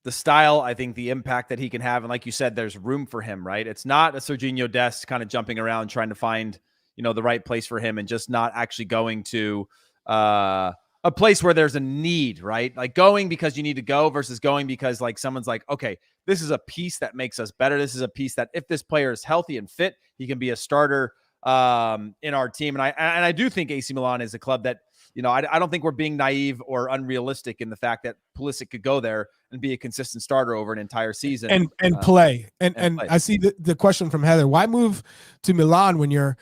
the style, I think the impact that he can have. And like you said, there's room for him, right? It's not a Serginho Dest kind of jumping around trying to find, the right place for him and just not actually going to a place where there's a need, right? Like going because you need to go versus going because like someone's like, okay, this is a piece that makes us better. This is a piece that if this player is healthy and fit, he can be a starter in our team. And I do think AC Milan is a club that, I don't think we're being naive or unrealistic in the fact that Pulisic could go there and be a consistent starter over an entire season and play. And play. I see the question from Heather: why move to Milan when you're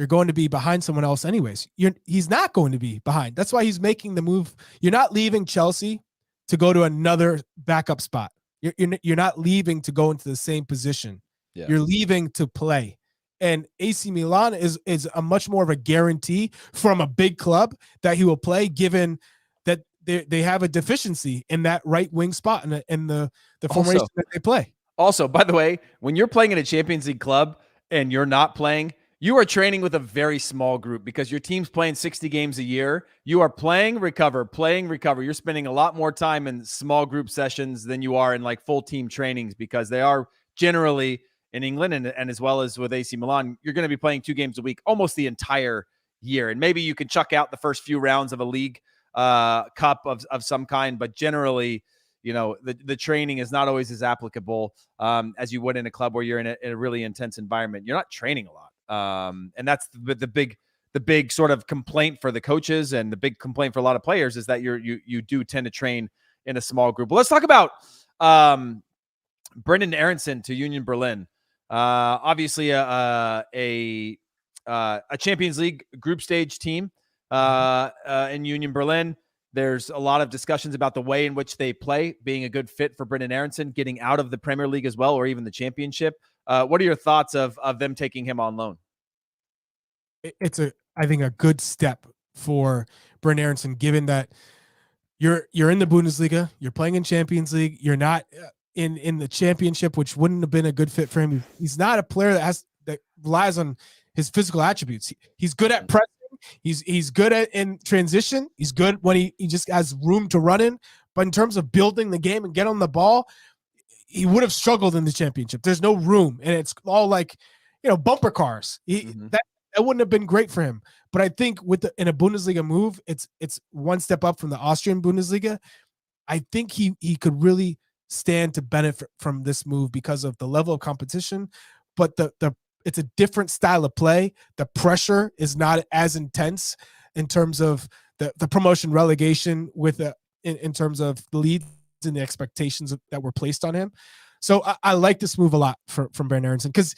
going to be behind someone else anyways? He's not going to be behind. That's why he's making the move. You're not leaving Chelsea to go to another backup spot. You're not leaving to go into the same position. Yeah. You're leaving to play. And AC Milan is a much more of a guarantee from a big club that he will play, given that they have a deficiency in that right wing spot in the formation that they play. Also, by the way, when you're playing in a Champions League club and you're not playing, you are training with a very small group because your team's playing 60 games a year. You are playing, recover. You're spending a lot more time in small group sessions than you are in like full team trainings because they are generally in England and as well as with AC Milan, you're going to be playing 2 games a week almost the entire year. And maybe you can chuck out the first few rounds of a league cup of some kind, but generally, the training is not always as applicable as you would in a club where you're in a really intense environment. You're not training a lot. And that's the big sort of complaint for the coaches and the big complaint for a lot of players is that you do tend to train in a small group. But let's talk about Brenden Aaronson to Union Berlin. Obviously a Champions League group stage team in Union Berlin. There's a lot of discussions about the way in which they play being a good fit for Brenden Aaronson, getting out of the Premier League as well, or even the Championship. What are your thoughts of them taking him on loan? It's I think a good step for Brenden Aaronson, given that you're in the Bundesliga, you're playing in Champions League, you're not in the Championship, which wouldn't have been a good fit for him. He's not a player that relies on his physical attributes. He's good at pressing. He's good at in transition. He's good when he just has room to run in. But in terms of building the game and get on the ball, he would have struggled in the Championship. There's no room, and it's all like bumper cars. That wouldn't have been great for him. But I think in a Bundesliga move, it's one step up from the Austrian Bundesliga. I think he could really stand to benefit from this move because of the level of competition, but it's a different style of play. The pressure is not as intense in terms of the promotion relegation in terms of the leads and the expectations that were placed on him. So I like this move a lot from Brenden Aaronson because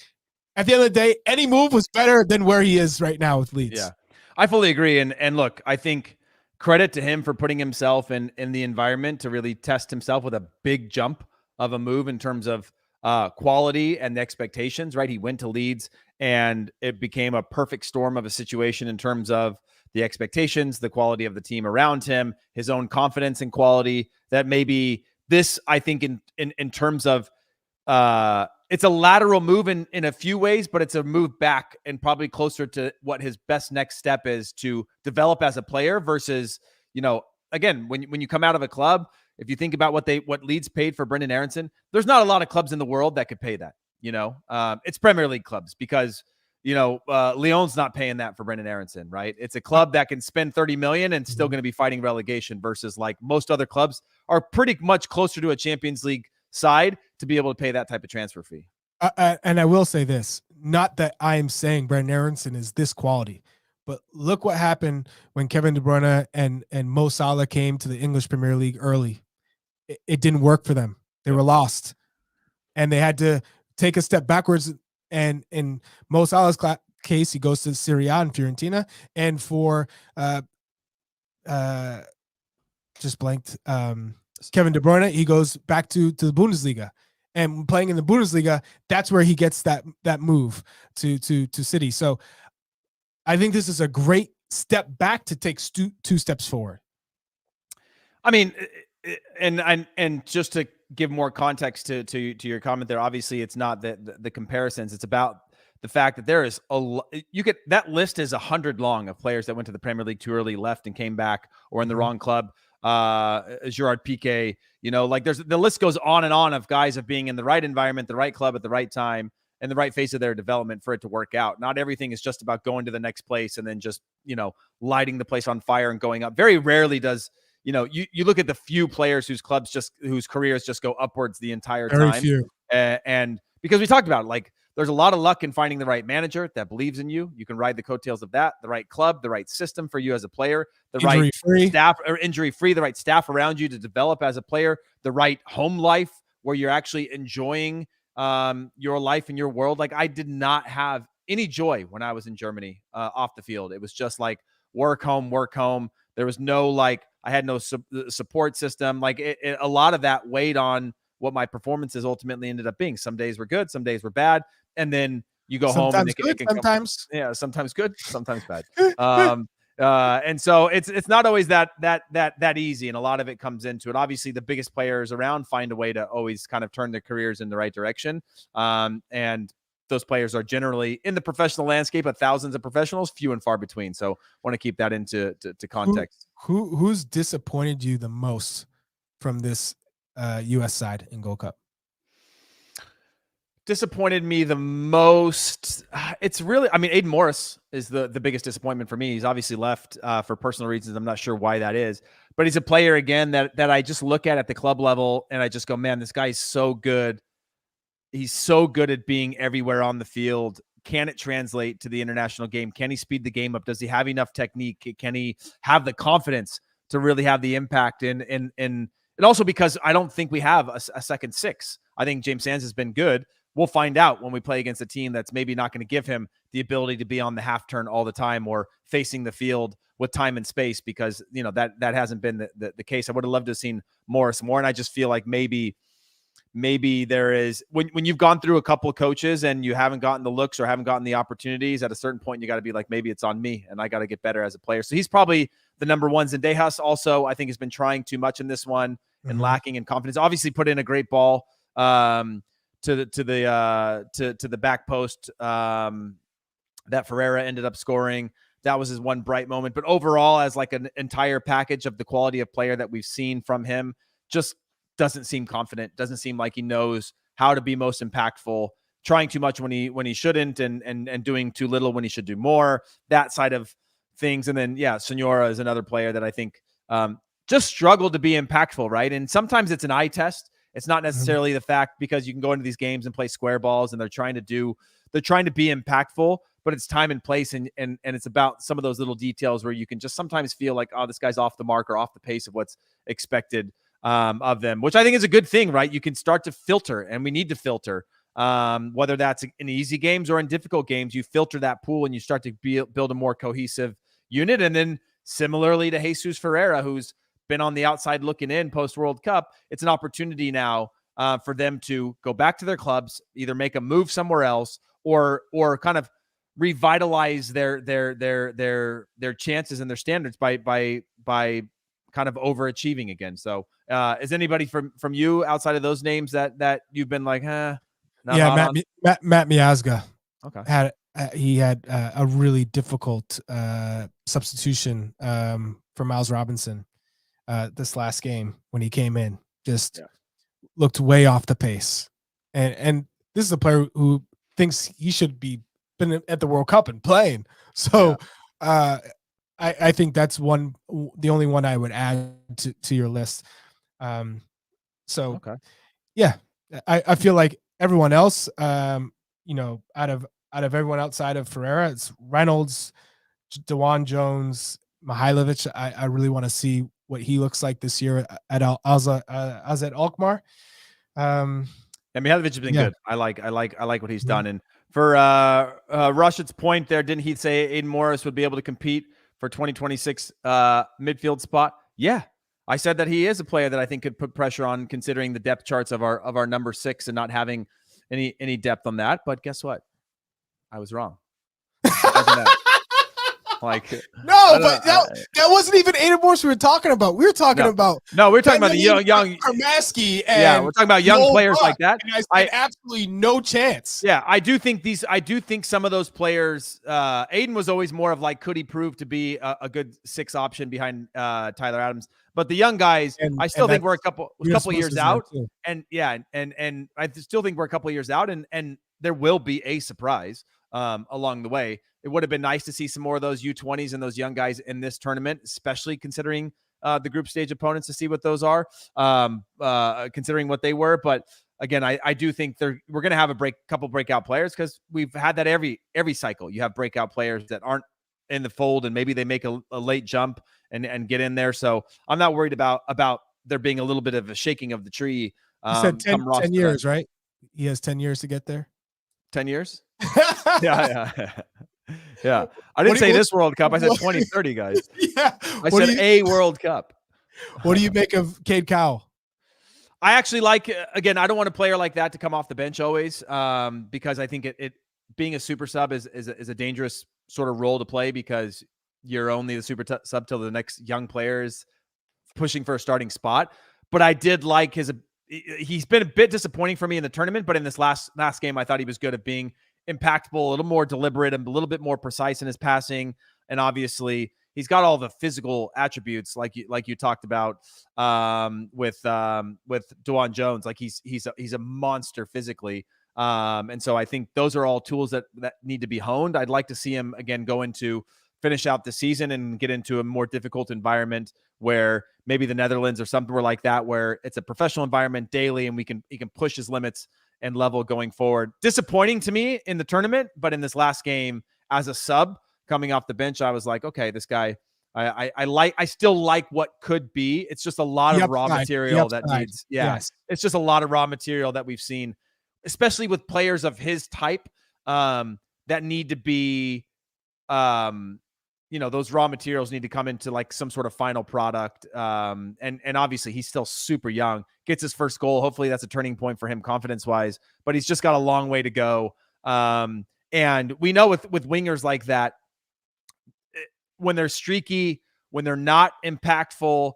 at the end of the day, any move was better than where he is right now with Leeds. Yeah, I fully agree. And look, I think credit to him for putting himself in the environment to really test himself with a big jump of a move in terms of quality and the expectations, right? He went to Leeds and it became a perfect storm of a situation in terms of the expectations, the quality of the team around him, his own confidence and quality, that maybe this, I think in terms of, it's a lateral move in a few ways, but it's a move back and probably closer to what his best next step is to develop as a player versus, again, when you come out of a club, if you think about what Leeds paid for Brenden Aaronson, there's not a lot of clubs in the world that could pay that. It's Premier League clubs because Lyon's not paying that for Brenden Aaronson, right? It's a club that can spend 30 million and still going to be fighting relegation versus like most other clubs are pretty much closer to a Champions League side to be able to pay that type of transfer fee. And I will say this, not that I am saying Brenden Aaronson is this quality, but look what happened when Kevin De Bruyne and Mo Salah came to the English Premier League early. It didn't work for them. They were lost and they had to take a step backwards. And in Mo Salah's case, he goes to Serie A and Fiorentina. And for just blanked, Kevin De Bruyne, he goes back to the Bundesliga. And playing in the Bundesliga, that's where he gets that move to City. So I think this is a great step back to take 2 steps forward. I mean, and just to give more context to your comment there, obviously it's not the comparisons. It's about the fact that there is that list is 100 long of players that went to the Premier League too early, left and came back, or in the wrong club. Gerard Piqué, the list goes on and on of guys of being in the right environment, the right club at the right time, and the right phase of their development for it to work out. Not everything is just about going to the next place and then just, lighting the place on fire and going up. Very rarely does, you look at the few players whose careers just go upwards the entire time. Very few. And because we talked about it, like there's a lot of luck in finding the right manager that believes in you. You can ride the coattails of that, the right club, the right system for you as a player, the right staff or injury-free, the right staff around you to develop as a player, the right home life where you're actually enjoying your life and your world. Like I did not have any joy when I was in Germany off the field. It was just like work home. There was no I had no support system. Like a lot of that weighed on what my performances ultimately ended up being. Some days were good, some days were bad, and then you go home and sometimes good, sometimes bad. And so it's not always that easy, and a lot of it comes into it. Obviously, the biggest players around find a way to always kind of turn their careers in the right direction, and those players are generally in the professional landscape of thousands of professionals, few and far between. So want to keep that into context. Who's disappointed you the most from this US side in Gold Cup? Disappointed me the most, it's really, Aiden Morris is the biggest disappointment for me. He's obviously left for personal reasons. I'm not sure why that is, but he's a player again that I just look at the club level and I just go, man, this guy's so good. He's so good at being everywhere on the field. Can it translate to the international game? Can he speed the game up? Does he have enough technique? Can he have the confidence to really have the impact? And also because I don't think we have a second six. I think James Sands has been good. We'll find out when we play against a team that's maybe not going to give him the ability to be on the half turn all the time or facing the field with time and space, because that hasn't been the case. I would have loved to have seen Morris more, and I just feel like maybe there is, when you've gone through a couple of coaches and you haven't gotten the looks or haven't gotten the opportunities, at a certain point you got to be like, maybe it's on me and I got to get better as a player. So he's probably the number one. Zendejas also, I think, has been trying too much in this one and lacking in confidence. Obviously put in a great ball to the back post that Ferreira ended up scoring. That was his one bright moment. But overall, as like an entire package of the quality of player that we've seen from him, just doesn't seem confident, doesn't seem like he knows how to be most impactful, trying too much when he shouldn't, and doing too little when he should do more, that side of things. And then, Senora is another player that I think just struggled to be impactful, right? And sometimes it's an eye test. It's not necessarily the fact, because you can go into these games and play square balls and they're trying to be impactful, but it's time and place. And it's about some of those little details where you can just sometimes feel like, oh, this guy's off the mark or off the pace of what's expected of them, which I think is a good thing, right? You can start to filter, and we need to filter, whether that's in easy games or in difficult games. You filter that pool and you start to build a more cohesive unit. And then similarly to Jesus Ferreira, who's been on the outside looking in post World Cup, it's an opportunity now for them to go back to their clubs, either make a move somewhere else or kind of revitalize their chances and their standards by kind of overachieving again. So is anybody from you outside of those names that you've been like, Matt Miazga okay, had a really difficult substitution for Miles Robinson this last game when he came in. Just looked way off the pace, and this is a player who thinks he should be been at the World Cup and playing. So I think that's the only one I would add to your list. I feel like everyone else, out of everyone outside of Ferreira, it's Reynolds, DeJuan Jones, Mihailovic. I really want to see what he looks like this year at Azat Alkmaar. And Mihailovic has been good. I like what he's done. And for Rush's point there, didn't he say Aiden Morris would be able to compete for 2026 midfield spot? Yeah. I said that he is a player that I think could put pressure on, considering the depth charts of our number 6 and not having any depth on that. But guess what? I was wrong. Like, no, but that wasn't even Aiden Morris we were talking about. We were talking about we're talking about the young Karmaski, and we're talking about young players like that. And I said absolutely no chance. Yeah, I do think some of those players, Aiden was always more of like, could he prove to be a good 6 option behind Tyler Adams? But the young guys, I still think we're a couple years out, and I still think we're a couple of years out, and there will be a surprise along the way. It would have been nice to see some more of those U20s and those young guys in this tournament, especially considering the group stage opponents, to see what those are, considering what they were. But again, I do think we're going to have a couple breakout players, because we've had that every cycle. You have breakout players that aren't in the fold, and maybe they make a late jump and get in there. So I'm not worried about there being a little bit of a shaking of the tree. You said 10 years, right? He has 10 years to get there. 10 years? Yeah. I didn't say this World Cup. I said 2030, guys. Yeah. I said a World Cup. What do you make of Cade Cowell? I actually like, again, I don't want a player like that to come off the bench always, because I think it being a super sub is a dangerous sort of role to play, because you're only the super sub till the next young player is pushing for a starting spot. But I did like he's been a bit disappointing for me in the tournament, but in this last game, I thought he was good at being impactful, a little more deliberate, and a little bit more precise in his passing. And obviously he's got all the physical attributes like you talked about with DeJuan Jones. Like he's a monster physically. And so I think those are all tools that need to be honed. I'd like to see him again finish out the season and get into a more difficult environment where maybe the Netherlands or somewhere like that, where it's a professional environment daily and he can push his limits and level going forward. Disappointing to me in the tournament, but in this last game as a sub coming off the bench, I was like, okay, this guy, I still like what could be. It's just a lot of raw material that needs. Yes. It's just a lot of raw material that we've seen, especially with players of his type, that need to be, those raw materials need to come into like some sort of final product. And obviously he's still super young, gets his first goal. Hopefully that's a turning point for him confidence wise, but he's just got a long way to go. And we know with wingers like that, when they're streaky, when they're not impactful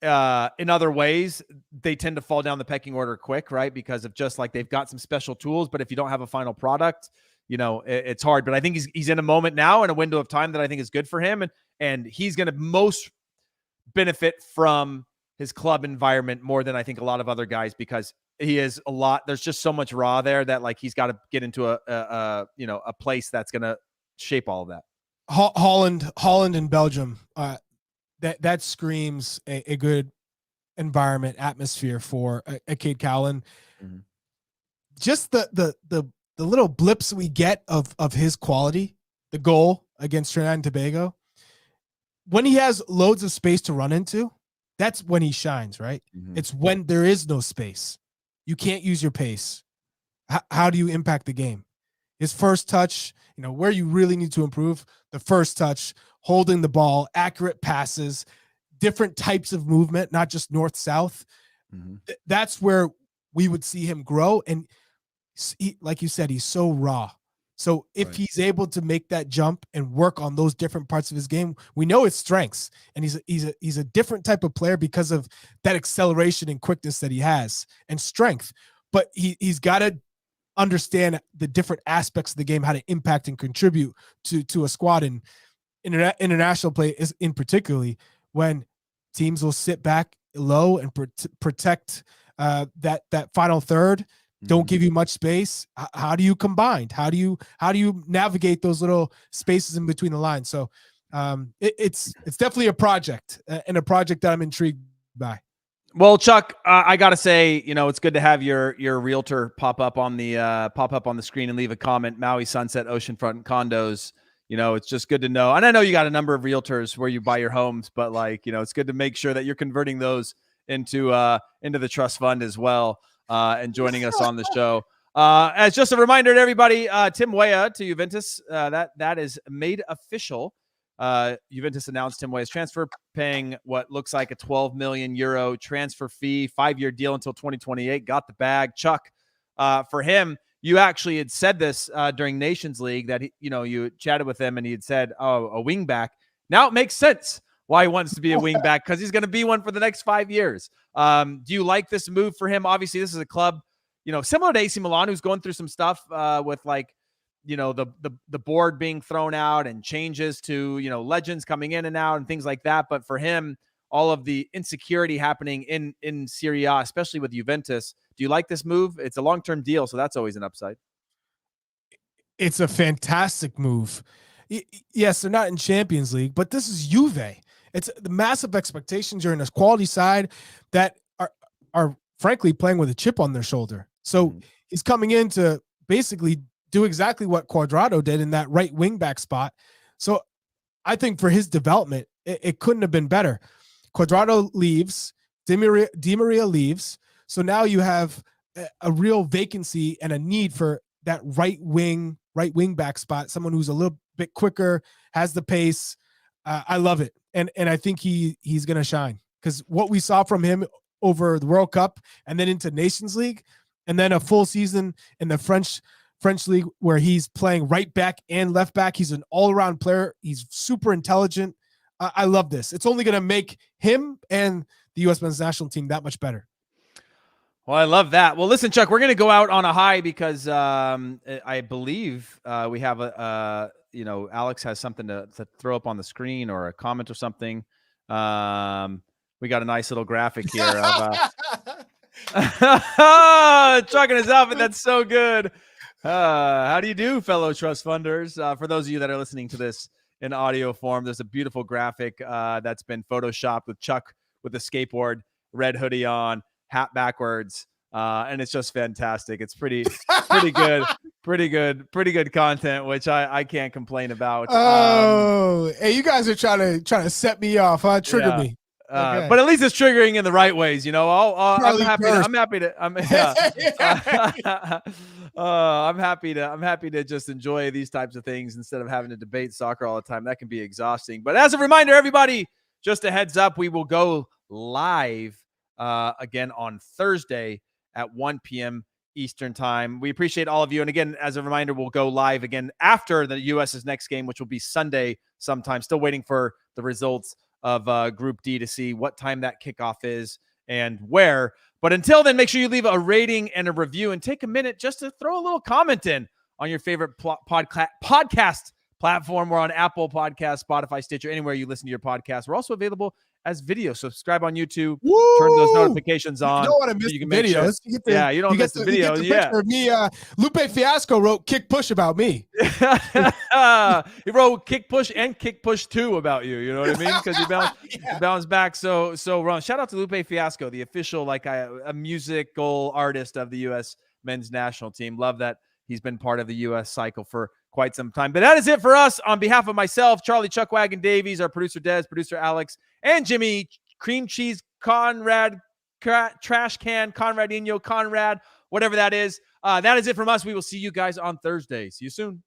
in other ways, they tend to fall down the pecking order quick, right? Because of just like they've got some special tools, but if you don't have a final product, it's hard. But I think he's in a moment now in a window of time that I think is good for him. And he's going to most benefit from his club environment more than I think a lot of other guys, because he is a lot. There's just so much raw there that like he's got to get into a place that's going to shape all of that. Holland and Belgium, that screams a good environment, atmosphere for a Cade Cowell. Mm-hmm. Just the little blips we get of his quality, the goal against Trinidad and Tobago, when he has loads of space to run into, that's when he shines, right? Mm-hmm. It's when there is no space. You can't use your pace. How do you impact the game? His first touch, where you really need to improve, the first touch, holding the ball, accurate passes, different types of movement, not just north-south. Mm-hmm. That's where we would see him grow. And he, like you said, he's so raw. So if he's able to make that jump and work on those different parts of his game, we know his strengths, and he's a different type of player because of that acceleration and quickness that he has and strength. But he's got to understand the different aspects of the game, how to impact and contribute to a squad. And international play is in particularly when teams will sit back low and protect that final third. Don't give you much space. How do you combine? How do you navigate those little spaces in between the lines? So it's definitely a project, and a project that I'm intrigued by. Well, Chuck, I gotta say, it's good to have your realtor pop up on the screen and leave a comment. Maui Sunset Oceanfront Condos. It's just good to know. And I know you got a number of realtors where you buy your homes, but it's good to make sure that you're converting those into the trust fund as well. And joining us on the show. As just a reminder to everybody, Tim Weah to Juventus, that is made official. Juventus announced Tim Weah's transfer, paying what looks like a 12 million euro transfer fee, 5-year deal until 2028. Got the bag. Chuck, for him, you actually had said this during Nations League that you chatted with him and he had said, "Oh, a wing back." Now it makes sense why he wants to be a wing back, because he's going to be one for the next 5 years. Do you like this move for him? Obviously, this is a club, similar to AC Milan, who's going through some stuff with the board being thrown out and changes to, legends coming in and out and things like that. But for him, all of the insecurity happening in Serie A, especially with Juventus. Do you like this move? It's a long-term deal, so that's always an upside. It's a fantastic move. Yes, they're not in Champions League, but this is Juve. It's the massive expectations. You're in a quality side that are frankly playing with a chip on their shoulder. So he's coming in to basically do exactly what Cuadrado did in that right wing back spot. So I think for his development, it couldn't have been better. Cuadrado leaves, Di Maria leaves. So now you have a real vacancy and a need for that right wing back spot, someone who's a little bit quicker, has the pace. I love it. And I think he's going to shine, because what we saw from him over the World Cup and then into Nations League and then a full season in the French league where he's playing right back and left back. He's an all-around player. He's super intelligent. I love this. It's only going to make him and the U.S. men's national team that much better. Well, I love that. Well, listen, Chuck, we're going to go out on a high because I believe we have Alex has something to throw up on the screen or a comment or something. We got a nice little graphic here of Chuck and his outfit. That's so good. How do you do, fellow trust funders? For those of you that are listening to this in audio form, there's a beautiful graphic that's been photoshopped with Chuck with a skateboard, red hoodie on, hat backwards, and it's just fantastic. It's pretty good content, which I can't complain about. Hey, you guys are trying to set me off, huh? Trigger me. Okay. But at least it's triggering in the right ways, I'm happy to just enjoy these types of things instead of having to debate soccer all the time. That can be exhausting. But as a reminder, everybody, just a heads up, we will go live again on Thursday at 1 p.m. Eastern time. We appreciate all of you. And again, as a reminder, we'll go live again after the U.S.'s next game, which will be Sunday sometime. Still waiting for the results of Group D to see what time that kickoff is and where. But until then, make sure you leave a rating and a review and take a minute just to throw a little comment in on your favorite podcast platform. We're on Apple Podcasts, Spotify, Stitcher, anywhere you listen to your podcast. We're also available as video. Subscribe on YouTube. Woo! Turn those notifications on. You don't want to miss the videos. Sure, you don't miss the videos. Yeah. Of me, Lupe Fiasco wrote Kick Push about me. He wrote Kick Push and Kick Push 2 about you. You know what I mean? Because you bounced back so wrong. Shout out to Lupe Fiasco, the official a musical artist of the U.S. men's national team. Love that he's been part of the U.S. cycle for quite some time. But that is it for us. On behalf of myself, Charlie Chuck Wagon Davies, our producer Des, producer Alex, and Jimmy Cream Cheese Conrad, Trash Can, Conradinho, Conrad, whatever that is. That is it from us. We will see you guys on Thursday. See you soon.